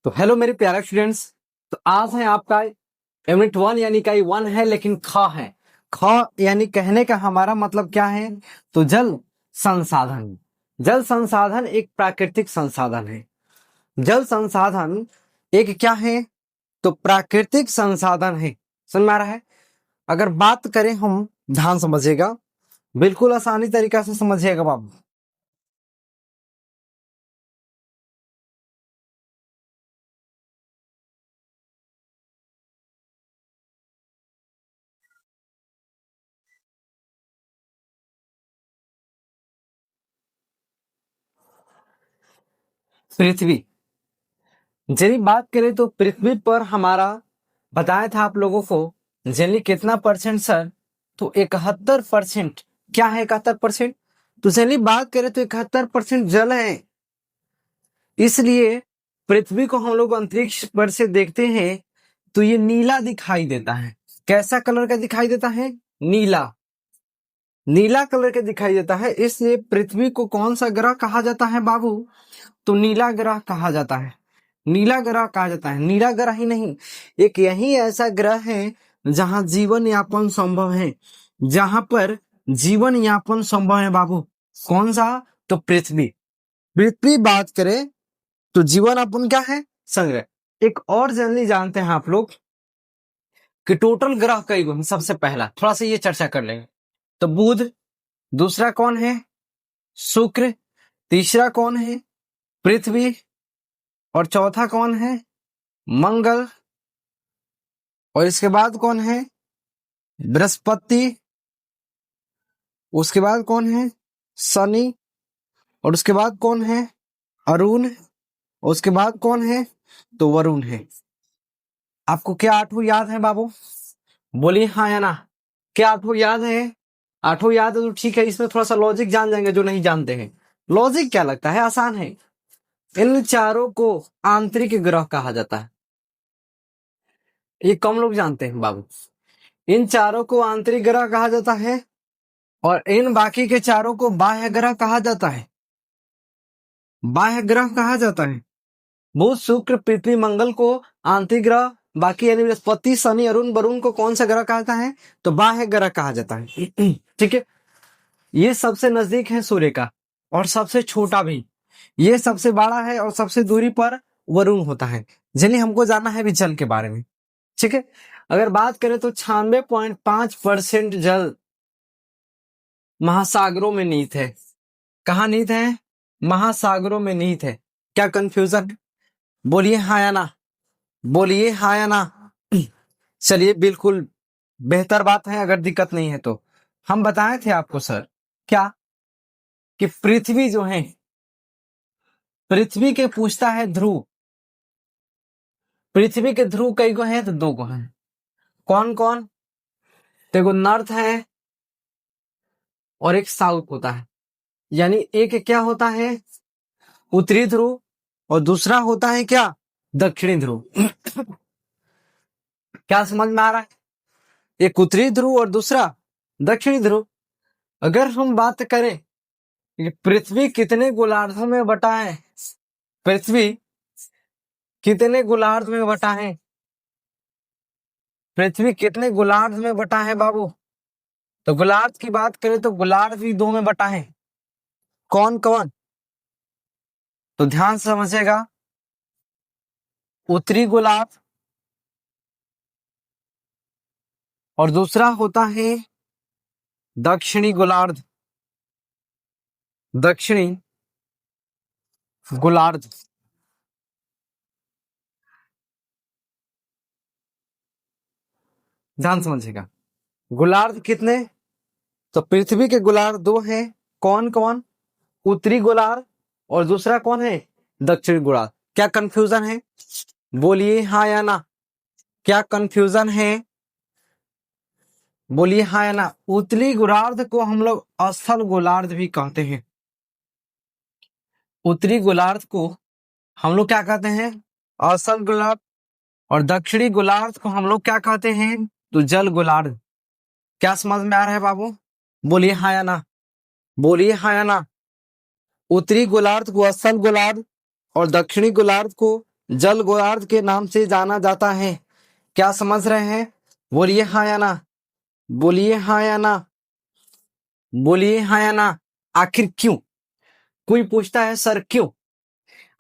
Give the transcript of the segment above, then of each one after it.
तो हेलो मेरे प्यारे स्टूडेंट्स। तो आज है आपका यूनिट 1 यानी कि 1 है, लेकिन ख है। ख यानी कहने का हमारा मतलब क्या है? तो जल संसाधन। जल संसाधन एक प्राकृतिक संसाधन है। जल संसाधन एक क्या है? तो प्राकृतिक संसाधन है। समझ में आ रहा है? अगर बात करें हम, ध्यान समझिएगा, बिल्कुल आसानी तरीका से समझिएगा बाबू। पृथ्वी, यदि बात करें तो पृथ्वी पर हमारा बताया था आप लोगों को जल कितना परसेंट सर? तो 71%। क्या है 71%? तो चलिए बात करें तो 71% जल है। इसलिए पृथ्वी को हम लोग अंतरिक्ष पर से देखते हैं तो ये नीला दिखाई देता है। कैसा कलर का दिखाई देता है? नीला। नीला कलर का दिखाई देता है। इसलिए पृथ्वी को कौन सा ग्रह कहा जाता है बाबू? तो नीला ग्रह कहा जाता है। नीला ग्रह कहा जाता है। नीला ग्रह ही नहीं, एक यही ऐसा ग्रह है जहां जीवन यापन संभव है। जहां पर जीवन यापन संभव है बाबू। कौन सा? तो पृथ्वी। पृथ्वी बात करें तो जीवन यापन क्या है? संग्रह। एक और जनरली जानते हैं आप लोग कि टोटल ग्रह कई गो हैं। सबसे पहला थोड़ा सा ये चर्चा कर लेंगे। तो बुध, दूसरा कौन है? शुक्र, तीसरा कौन है? पृथ्वी, और चौथा कौन है? मंगल, और इसके बाद कौन है? बृहस्पति, उसके बाद कौन है? शनि, और उसके बाद कौन है? अरुण, और उसके बाद कौन है? तो वरुण है। आपको क्या आठों याद है बाबू? बोलिए हाँ या ना। क्या आठों याद है? आठों याद है तो ठीक है। इसमें थोड़ा सा लॉजिक जान जाएंगे जो नहीं जानते हैं। लॉजिक क्या लगता है? आसान है। इन चारों को आंतरिक ग्रह कहा जाता है। ये कम लोग जानते हैं बाबू। इन चारों को आंतरिक ग्रह कहा जाता है और इन बाकी के चारों को बाह्य ग्रह कहा जाता है। बाह्य ग्रह कहा जाता है। बुध, शुक्र, पृथ्वी, मंगल को आंतरिक ग्रह, बाकी यानी बृहस्पति, शनि, अरुण, वरुण को कौन सा ग्रह कहता है? तो बाह्य ग्रह कहा जाता है। ठीक है। ये सबसे नजदीक है सूर्य का और सबसे छोटा भी। ये सबसे बड़ा है और सबसे दूरी पर वरुण होता है। चलिए हमको जानना है भी जल के बारे में। ठीक है। अगर बात करें तो 96.5% जल महासागरों में निहित है। कहाँ निहित है? महासागरों में निहित है। क्या कंफ्यूजन? बोलिए हाँ या ना। बोलिए हाँ या ना। चलिए बिल्कुल बेहतर बात है। अगर दिक्कत नहीं है तो हम बताए थे आपको सर क्या कि पृथ्वी जो है, पृथ्वी के पूछता है ध्रुव। पृथ्वी के ध्रुव कई गो हैं? तो 2 गो हैं। कौन कौन? तो एगो नॉर्थ है और एक साउथ होता है। यानी एक क्या होता है? उत्तरी ध्रुव, और दूसरा होता है क्या? दक्षिणी ध्रुव। क्या समझ में आ रहा है? एक उत्तरी ध्रुव और दूसरा दक्षिणी ध्रुव। अगर हम बात करें कि पृथ्वी कितने गोलार्धों में बटा है, पृथ्वी कितने गोलार्ध में बटा है? पृथ्वी कितने गोलार्ध में बटा है बाबू? तो गोलार्ध की बात करें तो गोलार्ध भी 2 में बटा है। कौन कौन? तो ध्यान से समझिएगा। उत्तरी गोलार्ध और दूसरा होता है दक्षिणी गोलार्ध। दक्षिणी गोलार्ध। ध्यान समझिएगा। गोलार्ध कितने? तो पृथ्वी के गोलार्ध 2 हैं। कौन कौन? उत्तरी गोलार्ध और दूसरा कौन है? दक्षिणी गोलार्ध। क्या कंफ्यूजन है? बोलिए हाँ या ना। क्या कंफ्यूजन है? बोलिए हाँ या ना। उत्तरी गोलार्ध को हम लोग अस्थल गोलार्ध भी कहते हैं। उत्तरी गोलार्ध को हम लोग क्या कहते हैं? अस्थल गोलार्ध। और दक्षिणी गोलार्ध को हम लोग क्या कहते हैं? तो जल गोलार्ध। क्या समझ में आ रहा है बाबू? बोलिए हाँ या ना। बोलिए हाँ या ना। उत्तरी गोलार्ध को अस्थल गोलार्ध और दक्षिणी गोलार्ध को जल गोलार्ध के नाम से जाना जाता है। क्या समझ रहे हैं? बोलिए हाँ या ना। बोलिए हाँ या ना। बोलिए हाँ या ना। आखिर क्यों? कोई पूछता है सर क्यों?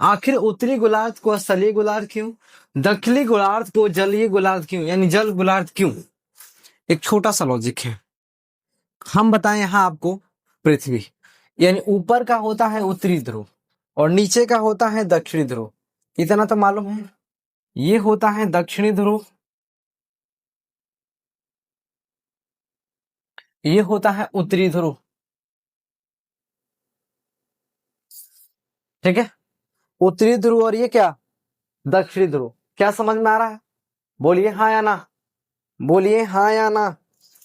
आखिर उत्तरी गोलार्ध को स्थलीय गोलार्ध क्यों, दक्षिणी गोलार्ध को जलीय गोलार्ध क्यों, यानी जल गोलार्ध क्यों? एक छोटा सा लॉजिक है, हम बताएं यहाँ आपको। पृथ्वी यानी ऊपर का होता है उत्तरी ध्रुव और नीचे का होता है दक्षिणी ध्रुव, इतना तो मालूम है। ये होता है दक्षिणी ध्रुव, ये होता है उत्तरी ध्रुव। ठीक है, उत्तरी ध्रुव और ये क्या, दक्षिणी ध्रुव। क्या समझ में आ रहा है? बोलिए हाँ या ना। बोलिए हाँ या ना।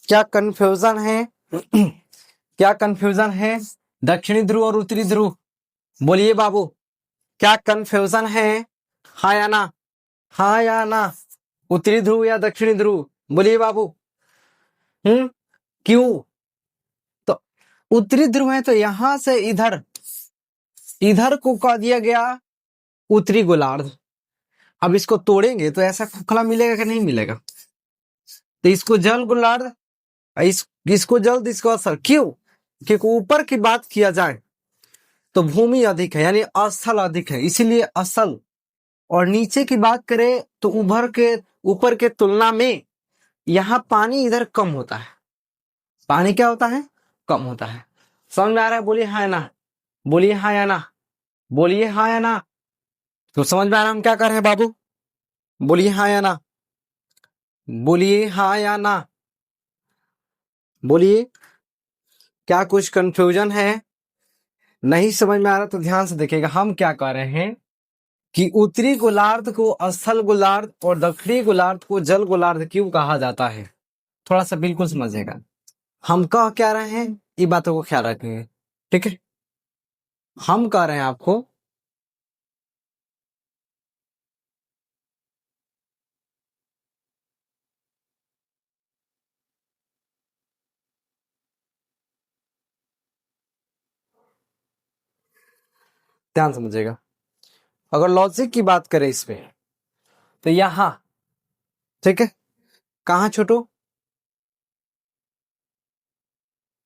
क्या कंफ्यूजन है? क्या कंफ्यूजन है? दक्षिणी ध्रुव और उत्तरी ध्रुव, बोलिए बाबू, क्या कंफ्यूजन है? हाँ या ना। हाँ या ना। उत्तरी ध्रुव या दक्षिणी ध्रुव, बोलिए बाबू। क्यों? तो उत्तरी ध्रुव है तो यहां से इधर, इधर को कह दिया गया उत्तरी गोलार्ध। अब इसको तोड़ेंगे तो ऐसा खोखला मिलेगा कि नहीं मिलेगा? तो इसको जल गोलार्ध, इसको जल्द, इसको असर। क्यों? क्योंकि ऊपर की बात किया जाए तो भूमि अधिक है, यानी स्थल अधिक है, इसीलिए स्थल। और नीचे की बात करें तो उभर के ऊपर के तुलना में यहाँ पानी इधर कम होता है। पानी क्या होता है? कम होता है। समझ में आ रहा है? बोलिए हाँ या ना। बोलिए हाँ या ना। बोलिए हाँ या ना। तो समझ में आ रहा है हम क्या कर रहे हैं बाबू? बोलिए हाँ या ना। बोलिए हाँ या ना। बोलिए, क्या कुछ कंफ्यूजन है? नहीं समझ में आ रहा तो ध्यान से देखिएगा, हम क्या कर रहे हैं कि उत्तरी गोलार्ध को स्थल गोलार्ध और दक्षिणी गोलार्ध को जल गोलार्ध क्यों कहा जाता है, थोड़ा सा बिल्कुल समझिएगा। हम कह क्या रहे हैं, ये बातों को ख्याल रखेंगे। ठीक है, हम कह रहे हैं आपको, ध्यान समझिएगा। अगर लॉजिक की बात करें इसमें तो यहां, ठीक है, कहां छोटू?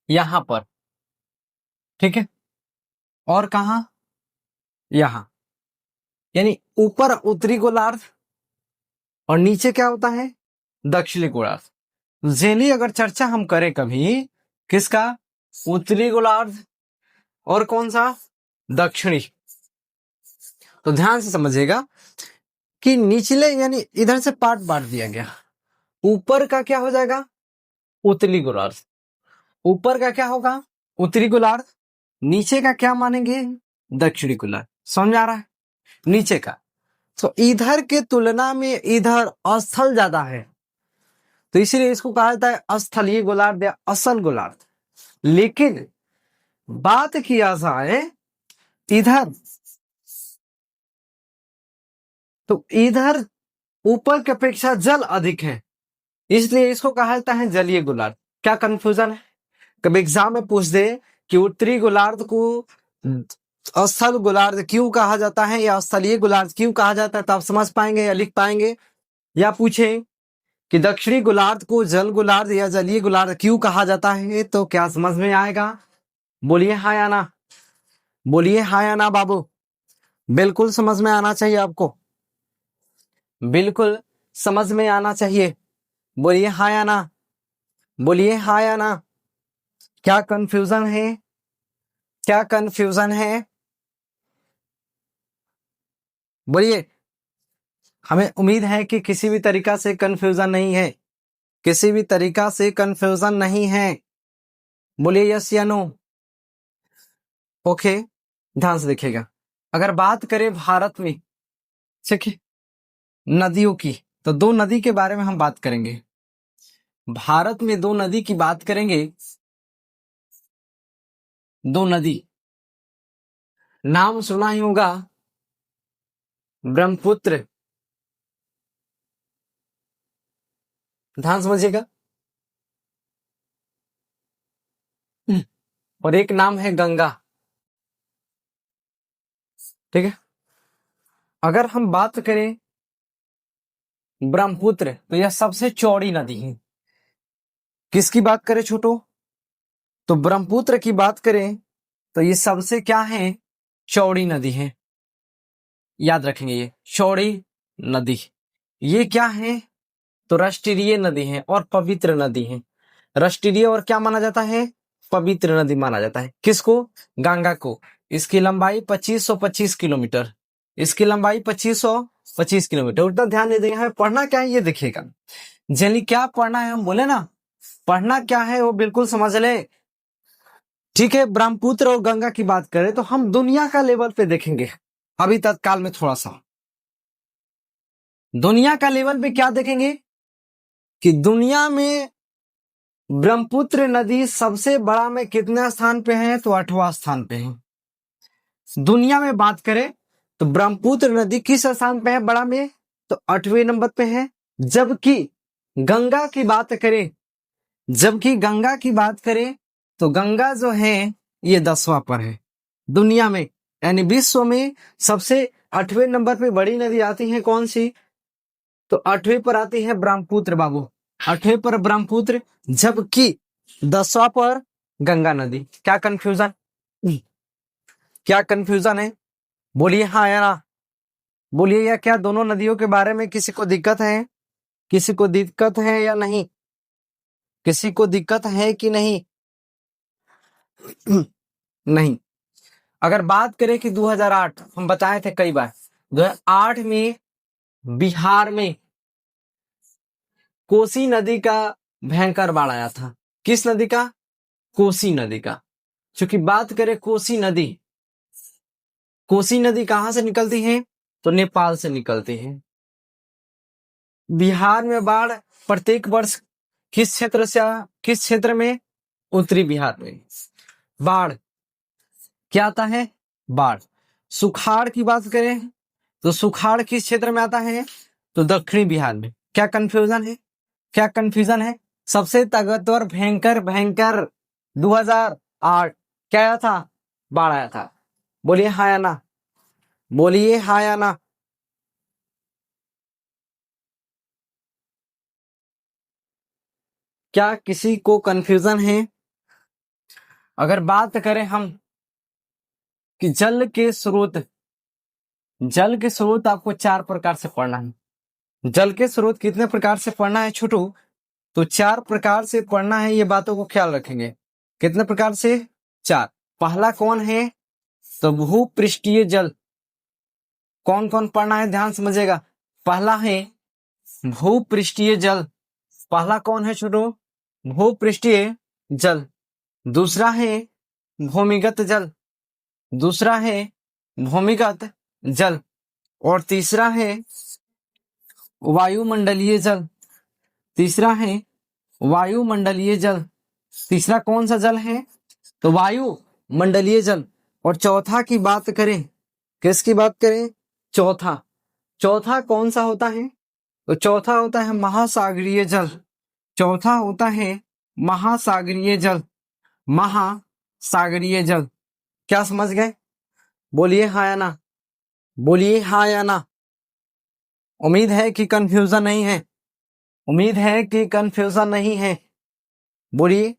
यहां पर, ठीक है, और कहां? यहां, यानी ऊपर उत्तरी गोलार्ध और नीचे क्या होता है? दक्षिणी गोलार्ध। जेनली अगर चर्चा हम करें कभी किसका, उत्तरी गोलार्ध और कौन सा, दक्षिणी, तो ध्यान से समझिएगा कि निचले यानी इधर से पार्ट बांट दिया गया। ऊपर का क्या हो जाएगा? उत्तरी गोलार्ध। ऊपर का क्या होगा? उत्तरी गोलार्ध। नीचे का क्या मानेंगे? दक्षिणी गोलार्ध। समझ आ रहा है? नीचे का तो इधर के तुलना में इधर स्थल ज्यादा है, तो इसीलिए इसको कहा जाता है स्थलीय गोलार्ध या असल गोलार्ध। लेकिन बात किया जाए इधर, तो इधर ऊपर की अपेक्षा जल अधिक है, इसलिए इसको कहा जाता है जलीय गोलार्ध। क्या कंफ्यूजन है? कभी एग्जाम में पूछ दे कि उत्तरी गोलार्ध को स्थल गोलार्ध क्यों कहा जाता है या स्थलीय गोलार्ध क्यों कहा जाता है, तो आप समझ पाएंगे या लिख पाएंगे? या पूछे कि दक्षिणी गोलार्ध को जल गोलार्ध या जलीय गोलार्ध क्यों कहा जाता है, तो क्या समझ में आएगा? बोलिए हाँ या ना। बोलिए हाँ या ना बाबू। बिल्कुल समझ में आना चाहिए आपको, बिल्कुल समझ में आना चाहिए। बोलिए हाँ या ना। बोलिए हाँ या ना। क्या कंफ्यूजन है? क्या कंफ्यूजन है? बोलिए। हमें उम्मीद है कि किसी भी तरीका से कंफ्यूजन नहीं है, किसी भी तरीका से कंफ्यूजन नहीं है। बोलिए यस या नो। ओके, ध्यान से देखिएगा। अगर बात करें भारत में, ठीक है, नदियों की, तो दो नदी के बारे में हम बात करेंगे। भारत में दो नदी की बात करेंगे। दो नदी, नाम सुना ही होगा, ब्रह्मपुत्र, ध्यान समझिएगा, और एक नाम है गंगा। ठीक है, अगर हम बात करें ब्रह्मपुत्र, तो यह सबसे चौड़ी नदी है। किसकी बात करें छोटो? तो ब्रह्मपुत्र की बात करें तो ये सबसे क्या है? चौड़ी नदी है। याद रखेंगे, ये चौड़ी नदी, ये क्या है? तो राष्ट्रीय नदी है और पवित्र नदी है। राष्ट्रीय और क्या माना जाता है? पवित्र नदी माना जाता है। किसको? गंगा को। इसकी लंबाई 2525 किलोमीटर, इसकी लंबाई 2525 किलोमीटर। उतना ध्यान नहीं देंगे, हमें पढ़ना क्या है ये देखिएगा। जनरली क्या पढ़ना है, हम बोले ना पढ़ना क्या है वो बिल्कुल समझ ले। ठीक है, ब्रह्मपुत्र और गंगा की बात करें तो हम दुनिया का लेवल पे देखेंगे। अभी तत्काल में थोड़ा सा दुनिया का लेवल पे क्या देखेंगे कि दुनिया में ब्रह्मपुत्र नदी सबसे बड़ा में कितने स्थान पे है? तो 8वां स्थान पे है। दुनिया में बात करें तो ब्रह्मपुत्र नदी किस स्थान पे है बड़ा में? तो 8वें नंबर पे है। जबकि गंगा की बात करें, जबकि गंगा की बात करें तो गंगा जो है ये 10वां पर है दुनिया में। यानी विश्व में सबसे 8वें नंबर पे बड़ी नदी आती है कौन सी? तो 8वें पर आती है ब्रह्मपुत्र बाबू, 8वें पर ब्रह्मपुत्र, जबकि 10वां पर गंगा नदी। क्या कंफ्यूजन? क्या कंफ्यूजन है? बोलिए हाँ या ना। बोलिए, या क्या दोनों नदियों के बारे में किसी को दिक्कत है? किसी को दिक्कत है या नहीं? किसी को दिक्कत है कि नहीं? नहीं। अगर बात करें कि 2008, हम बताए थे कई बार, 2008 में बिहार में कोसी नदी का भयंकर बाढ़ आया था। किस नदी का? कोसी नदी का। क्योंकि बात करें कोसी नदी, कोसी नदी कहां से निकलती है? तो नेपाल से निकलती है। बिहार में बाढ़ प्रत्येक वर्ष किस क्षेत्र से, किस क्षेत्र में? उत्तरी बिहार में बाढ़ क्या आता है? बाढ़। सुखाड़ की बात करें तो सुखाड़ किस क्षेत्र में आता है? तो दक्षिणी बिहार में। क्या कंफ्यूजन है? क्या कंफ्यूजन है? सबसे ताकतवर भयंकर भयंकर 2008 क्या आया था? बाढ़ आया था। बोलिए हाँ या ना। बोलिए हाँ या ना। क्या किसी को कंफ्यूजन है? अगर बात करें हम कि जल के स्रोत, जल के स्रोत आपको 4 प्रकार से पढ़ना है। जल के स्रोत कितने प्रकार से पढ़ना है छोटू? तो 4 प्रकार से पढ़ना है, ये बातों को ख्याल रखेंगे। कितने प्रकार से? 4। पहला कौन है? तो भूपृष्ठीय जल। कौन कौन पढ़ना है ध्यान समझिएगा। पहला है भूपृष्ठीय जल। पहला कौन है छोटू? भूपृष्ठीय जल। दूसरा है भूमिगत जल, दूसरा है भूमिगत जल, और तीसरा है वायुमंडलीय जल। तीसरा है वायुमंडलीय जल। तीसरा कौन सा जल है? तो वायुमंडलीय जल। और चौथा की बात करें, किसकी बात करें? चौथा, चौथा कौन सा होता है? तो चौथा होता है महासागरीय जल। चौथा होता है महासागरीय जल। महासागरीय जल। क्या समझ गए? बोलिए हाँ या ना। बोलिए हाँ या ना। उम्मीद है कि कंफ्यूजन नहीं है। उम्मीद है कि कंफ्यूजन नहीं है। बोलिए,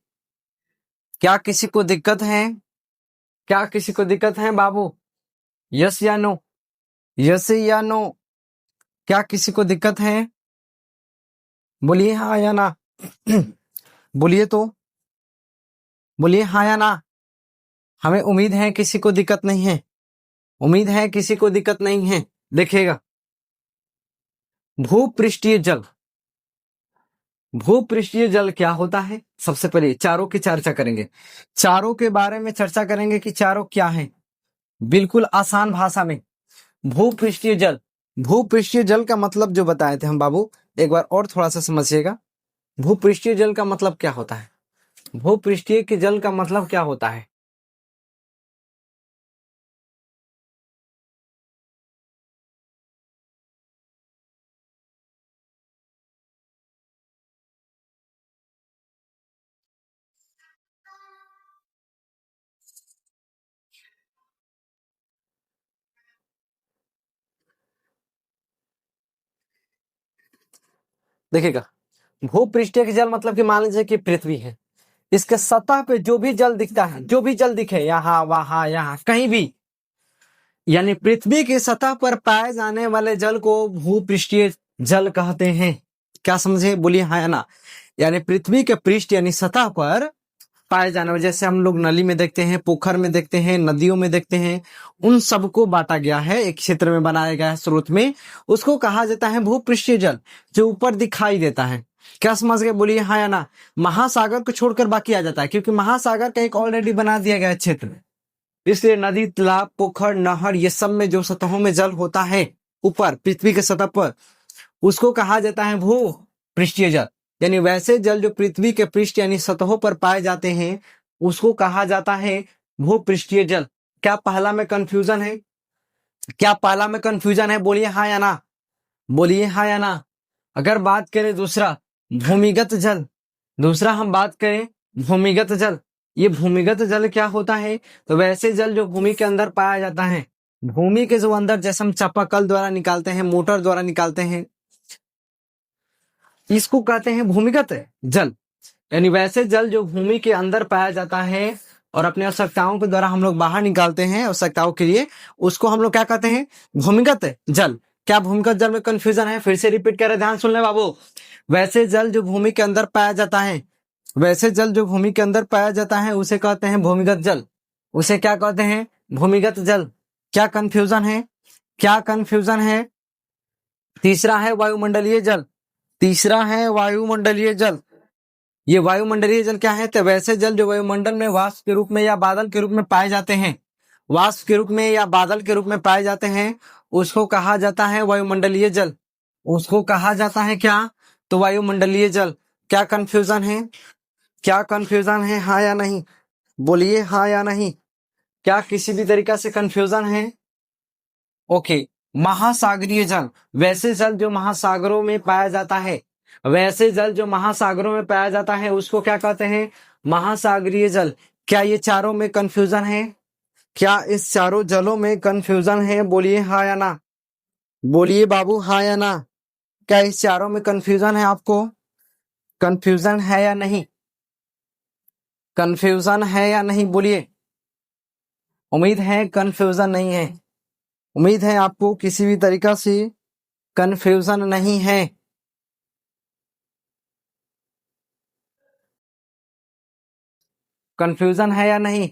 क्या किसी को दिक्कत है? क्या किसी को दिक्कत है बाबू? यस या नो? यस या नो? क्या किसी को दिक्कत है? बोलिए हाँ या ना। बोलिए तो, बोलिए हाँ या ना। हमें उम्मीद है किसी को दिक्कत नहीं है। उम्मीद है किसी को दिक्कत नहीं है। देखिएगा, भूपृष्ठीय जल। भूपृष्ठीय जल क्या होता है? सबसे पहले चारों की चर्चा करेंगे। चारों के बारे में चर्चा करेंगे कि चारों क्या है, बिल्कुल आसान भाषा में। भूपृष्ठीय जल, भूपृष्ठीय जल का मतलब जो बताए थे हम बाबू, एक बार और थोड़ा सा समझिएगा। भूपृष्ठीय जल का मतलब क्या होता है? भूपृष्ठीय के जल का मतलब क्या होता है? देखिएगा, भूपृष्ठीय जल मतलब कि मान लीजिए कि पृथ्वी है, इसके सतह पे जो भी जल दिखता है, जो भी जल दिखे, यहाँ वहां यहाँ कहीं भी, यानी पृथ्वी की सतह पर पाए जाने वाले जल को भूपृष्ठीय जल कहते हैं। क्या समझे, बोलिए हाँ या ना। यानी पृथ्वी के पृष्ठ यानी सतह पर पाए जाने वाले, जैसे हम लोग नली में देखते हैं, पोखर में देखते हैं, नदियों में देखते हैं, उन सबको बांटा गया है, एक क्षेत्र में बनाया गया है स्रोत में, उसको कहा जाता है भूपृष्ठीय जल, जो ऊपर दिखाई देता है। क्या समझ गए, बोलिए हाँ या ना। महासागर को छोड़कर बाकी आ जाता है, क्योंकि महासागर का एक ऑलरेडी बना दिया गया है क्षेत्र, इसलिए नदी, तालाब, पोखर, नहर, ये सब में जो सतहों में जल होता है ऊपर पृथ्वी के सतह पर, उसको कहा जाता है भू पृष्ठीय जल। यानी वैसे जल जो पृथ्वी के पृष्ठ यानी सतहों पर पाए जाते हैं, उसको कहा जाता है भूपृष्ठीय जल। क्या पहला में कंफ्यूजन है, क्या पहला में कंफ्यूजन है, बोलिए हाँ या ना, बोलिए हाँ या ना। अगर बात करें दूसरा भूमिगत जल, दूसरा हम बात करें भूमिगत जल, ये भूमिगत जल क्या होता है, तो वैसे जल जो भूमि के अंदर पाया जाता है, भूमि के जो अंदर, जैसे हम चापाकल द्वारा निकालते हैं, मोटर द्वारा निकालते हैं, इसको कहते हैं भूमिगत जल। यानी वैसे जल जो भूमि के अंदर पाया जाता है और अपने आवश्यकताओं के द्वारा हम लोग बाहर निकालते हैं आवश्यकताओं के लिए, उसको हम लोग क्या कहते हैं, भूमिगत जल। क्या भूमिगत जल में कंफ्यूजन है, फिर से रिपीट करें, ध्यान सुन ले बाबू। वैसे जल जो भूमि के अंदर पाया जाता है, वैसे जल जो भूमि के अंदर पाया जाता है, उसे कहते हैं भूमिगत जल, उसे क्या कहते हैं, भूमिगत जल। क्या कंफ्यूजन है, क्या कंफ्यूजन है। तीसरा है वायुमंडलीय जल, तीसरा है वायुमंडलीय जल। ये वायुमंडलीय जल क्या है, तो वैसे जल जो वायुमंडल में वाष्प के रूप में या बादल के रूप में पाए जाते हैं, वाष्प के रूप में या बादल के रूप में पाए जाते हैं, उसको कहा जाता है वायुमंडलीय जल, उसको कहा जाता है क्या, तो वायुमंडलीय जल। क्या कंफ्यूजन है, क्या कंफ्यूजन है, हाँ या नहीं, बोलिए हाँ या नहीं। क्या किसी भी तरीका से कंफ्यूजन है, ओके। महासागरीय जल, वैसे जल जो महासागरों में पाया जाता है, वैसे जल जो महासागरों में पाया जाता है, उसको क्या कहते हैं, महासागरीय जल। क्या ये चारों में कंफ्यूजन है, क्या इस चारों जलों में कंफ्यूजन है, बोलिए हाँ या ना, बोलिए बाबू हाँ या ना। क्या इस चारों में कंफ्यूजन है, आपको कंफ्यूजन है या नहीं, कंफ्यूजन है या नहीं, बोलिए। उम्मीद है कंफ्यूजन नहीं है, उम्मीद है आपको किसी भी तरीका से कंफ्यूजन नहीं है। कंफ्यूजन है या नहीं,